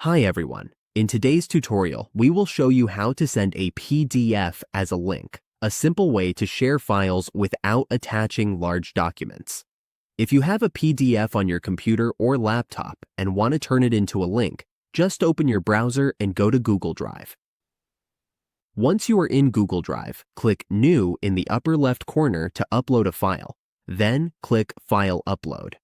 Hi everyone. In today's tutorial, we will show you how to send a PDF as a link, a simple way to share files without attaching large documents. If you have a PDF on your computer or laptop and want to turn it into a link, just open your browser and go to Google Drive. Once you are in Google Drive, click New in the upper left corner to upload a file. Then click File Upload.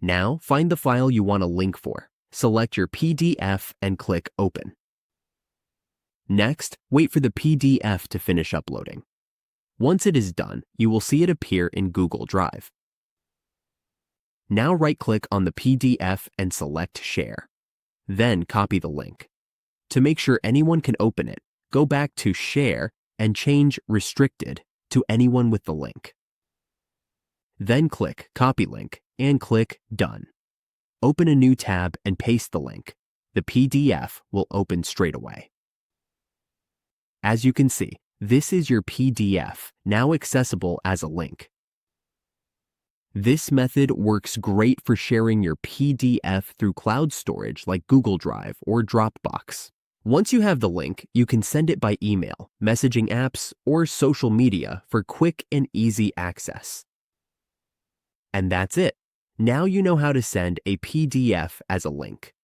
Now find the file you want a link for. Select your PDF and click Open. Next, wait for the PDF to finish uploading. Once it is done, you will see it appear in Google Drive. Now right-click on the PDF and select Share. Then copy the link. To make sure anyone can open it, go back to Share and change Restricted to anyone with the link. Then click Copy Link and click Done. Open a new tab and paste the link. The PDF will open straight away. As you can see, this is your PDF, now accessible as a link. This method works great for sharing your PDF through cloud storage like Google Drive or Dropbox. Once you have the link, you can send it by email, messaging apps, or social media for quick and easy access. And that's it. Now you know how to send a PDF as a link.